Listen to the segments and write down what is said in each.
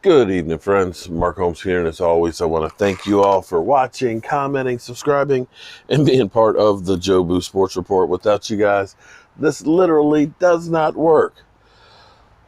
Good evening, friends. Mark Holmes here, and as always, I want to thank you all for watching, commenting, subscribing, and being part of the Joe Boo Sports Report. Without you guys, this literally does not work.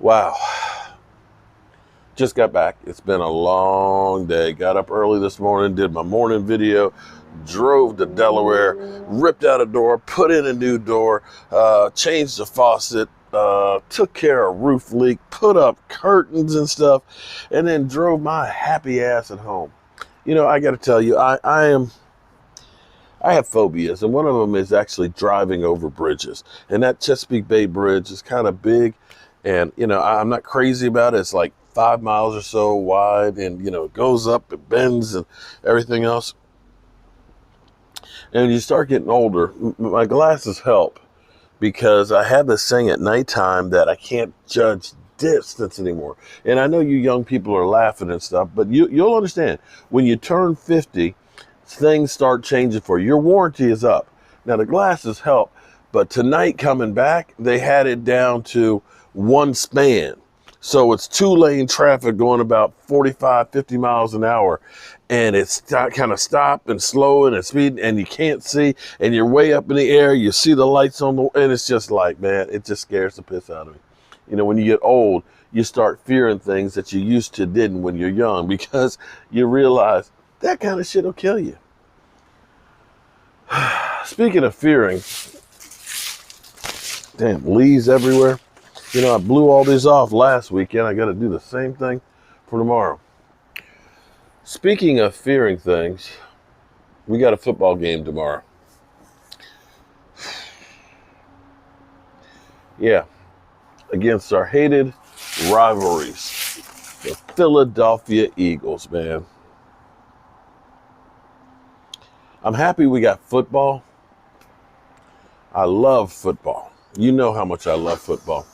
Wow. Just got back. It's been a long day. Got up early this morning, did my morning video, drove to Delaware, ripped out a door, put in a new door, changed the faucet, took care of roof leak, put up curtains and stuff, and then drove my happy ass at home. You know, I got to tell you, I have phobias, and one of them is actually driving over bridges. And that Chesapeake Bay Bridge is kind of big, and you know, I'm not crazy about it. It's like 5 miles or so wide, and you know, it goes up, it bends, and everything else. And when you start getting older, my glasses help, because I have this thing at nighttime that I can't judge distance anymore. And I know you young people are laughing and stuff, but you'll understand when you turn 50, things start changing for you. Your warranty is up. Now the glasses help, but tonight coming back, they had it down to one span. So it's 2-lane traffic going about 45, 50 miles an hour. And it's kind of stop and slow and speed, and you can't see, and you're way up in the air. You see the lights on the, and it's just like, man, it just scares the piss out of me. You know, when you get old, you start fearing things that you used to didn't when you're young, because you realize that kind of shit will kill you. Speaking of fearing, damn, leaves everywhere. You know, I blew all these off last weekend. I got to do the same thing for tomorrow. Speaking of fearing things, we got a football game tomorrow. Yeah, against our hated rivalries, the Philadelphia Eagles, man. I'm happy we got football. I love football. You know how much I love football.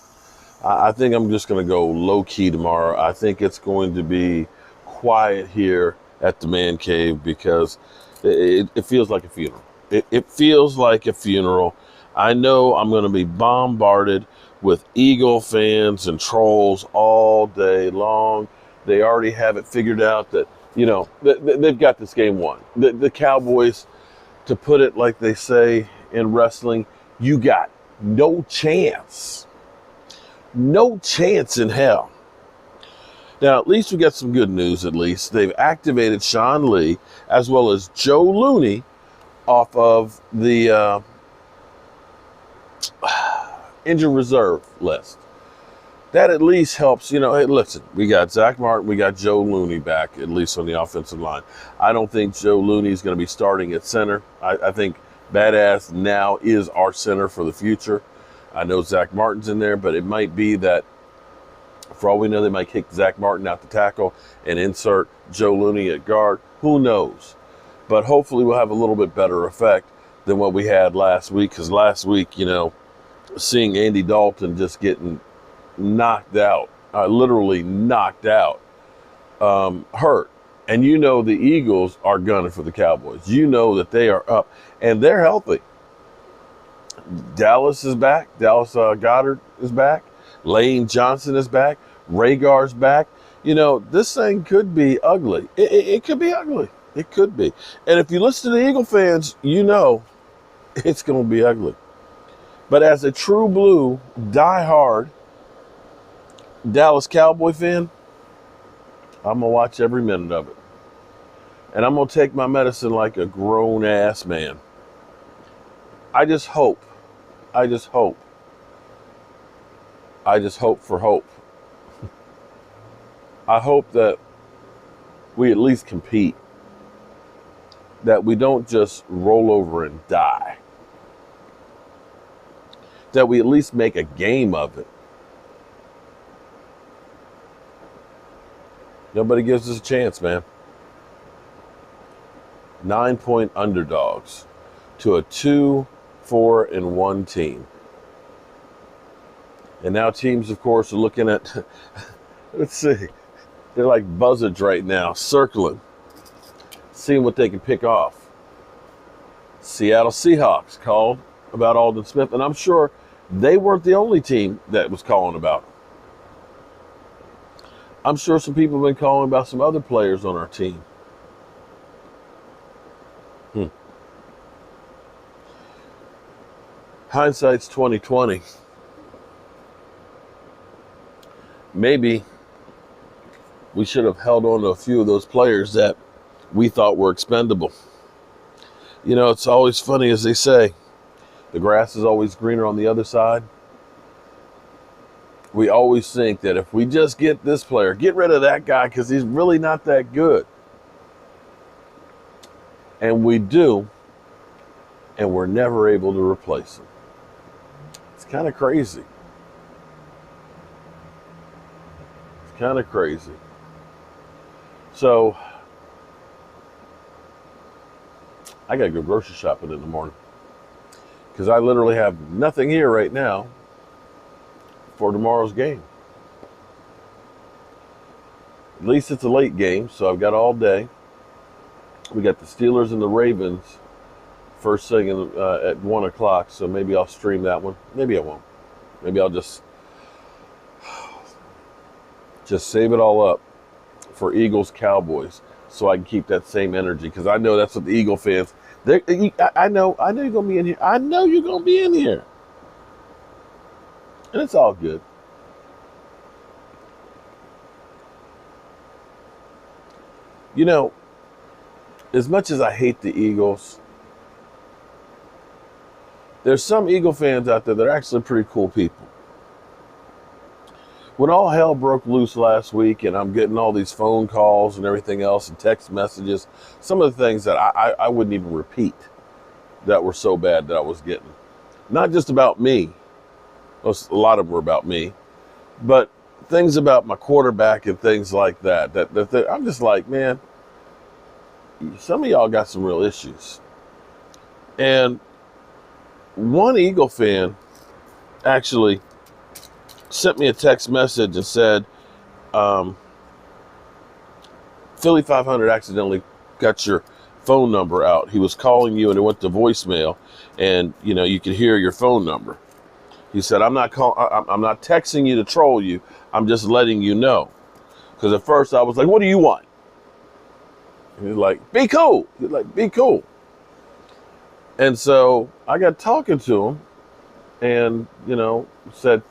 I think I'm just going to go low-key tomorrow. I think it's going to be quiet here at the man cave, because it feels like a funeral. It feels like a funeral. I know I'm going to be bombarded with Eagle fans and trolls all day long. They already have it figured out that, you know, they've got this game won. The Cowboys, to put it like they say in wrestling, you got no chance. No chance in hell. Now, at least we got some good news, at least. They've activated Sean Lee as well as Joe Looney off of the injured reserve list. That at least helps, you know. Hey, listen, we got Zach Martin, we got Joe Looney back, at least on the offensive line. I don't think Joe Looney is going to be starting at center. I think Badass now is our center for the future. I know Zach Martin's in there, but it might be that, for all we know, they might kick Zach Martin out to tackle and insert Joe Looney at guard. Who knows? But hopefully we'll have a little bit better effect than what we had last week, because last week, you know, seeing Andy Dalton just getting knocked out, literally knocked out, hurt. And you know the Eagles are gunning for the Cowboys. You know that they are up, and they're healthy. Dallas is back. Dallas Goddard is back. Lane Johnson is back. Rhaegar's back. You know, this thing could be ugly. It could be ugly. It could be. And if you listen to the Eagle fans, you know it's going to be ugly. But as a true blue, die-hard Dallas Cowboy fan, I'm going to watch every minute of it. And I'm going to take my medicine like a grown-ass man. I just hope for hope. I hope that we at least compete. That we don't just roll over and die. That we at least make a game of it. Nobody gives us a chance, man. 9-point underdogs to a 2-4-1 team. And now teams, of course, are looking at, let's see, they're like buzzards right now, circling, seeing what they can pick off. Seattle Seahawks called about Aldon Smith, and I'm sure They weren't the only team that was calling about him. I'm sure some people have been calling about some other players on our team. Hindsight's 2020. Maybe we should have held on to a few of those players that we thought were expendable. You know, it's always funny, as they say, the grass is always greener on the other side. We always think that if we just get this player, get rid of that guy because he's really not that good. And we do, and we're never able to replace him. It's kind of crazy. It's kind of crazy. So, I got to go grocery shopping in the morning because I literally have nothing here right now for tomorrow's game. At least it's a late game, so I've got all day. We got the Steelers and the Ravens first thing at 1 o'clock, so maybe I'll stream that one. Maybe I won't. Maybe I'll just save it all up for Eagles Cowboys so I can keep that same energy because I know that's what the Eagle fans. I know you're gonna be in here. I know you're gonna be in here, and it's all good. You know, as much as I hate the Eagles, there's some Eagle fans out there that are actually pretty cool people. When all hell broke loose last week and I'm getting all these phone calls and everything else and text messages, some of the things that I wouldn't even repeat that were so bad that I was getting. Not just about me. A lot of them were about me. But things about my quarterback and things like that. That I'm just like, man, some of y'all got some real issues. And one Eagle fan actually sent me a text message and said, Philly 500 accidentally got your phone number out. He was calling you and it went to voicemail, and you know you could hear your phone number. He said, I'm not texting you to troll you. I'm just letting you know. Because at first I was like, what do you want? And he's like, be cool. He's like, be cool. And so I got talking to him and, said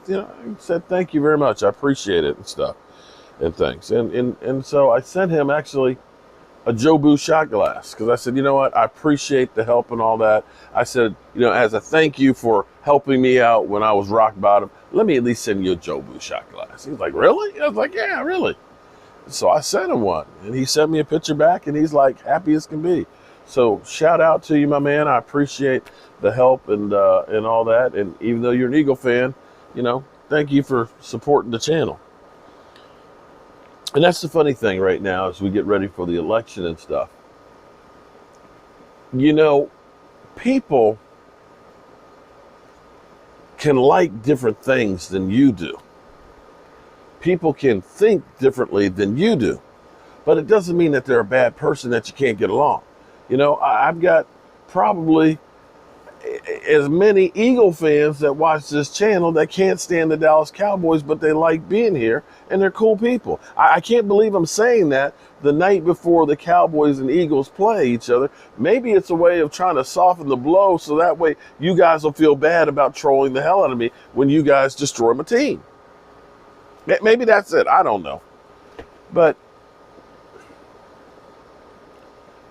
thank you very much. I appreciate it and stuff and things. And so I sent him actually a Jobu shot glass because I said, you know what? I appreciate the help and all that. I said, as a thank you for helping me out when I was rock bottom, let me at least send you a Jobu shot glass. He was like, really? I was like, yeah, really. So I sent him one and he sent me a picture back and he's like happy as can be. So shout out to you, my man. I appreciate the help and all that. And even though you're an Eagle fan, thank you for supporting the channel. And that's the funny thing right now as we get ready for the election and stuff. People can like different things than you do. People can think differently than you do. But it doesn't mean that they're a bad person that you can't get along. I've got probably as many Eagle fans that watch this channel that can't stand the Dallas Cowboys, but they like being here, and they're cool people. I can't believe I'm saying that the night before the Cowboys and Eagles play each other. Maybe it's a way of trying to soften the blow so that way you guys will feel bad about trolling the hell out of me when you guys destroy my team. Maybe that's it. I don't know. But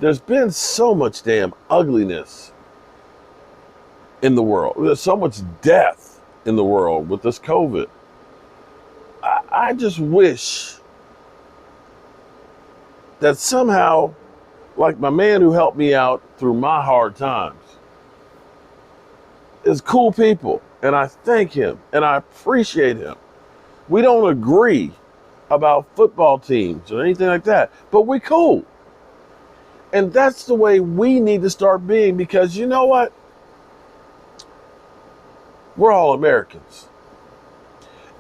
there's been so much damn ugliness in the world. There's so much death in the world with this COVID. I just wish that somehow, like my man who helped me out through my hard times, is cool people. And I thank him and I appreciate him. We don't agree about football teams or anything like that, but we cool. And that's the way we need to start being, because you know what? We're all Americans.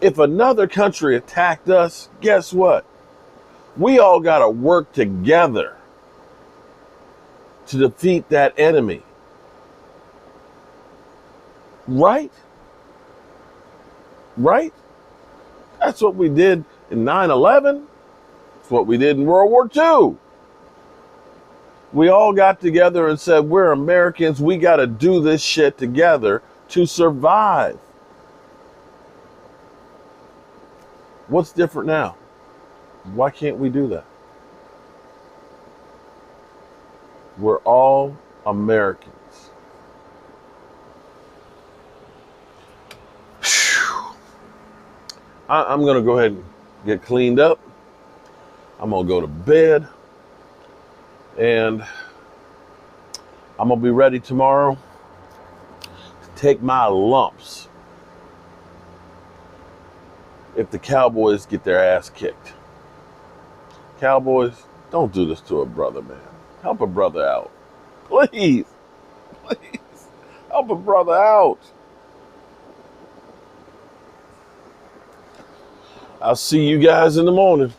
If another country attacked us, guess what? We all got to work together to defeat that enemy. Right? right? That's what we did in 9/11. That's what we did in World War II. We all got together and said, we're Americans. We got to do this shit together to survive. What's different now? Why can't we do that? We're all Americans. I'm going to go ahead and get cleaned up. I'm going to go to bed. And I'm going to be ready tomorrow to take my lumps if the Cowboys get their ass kicked. Cowboys, don't do this to a brother, man. Help a brother out. Please. Please. Help a brother out. I'll see you guys in the morning.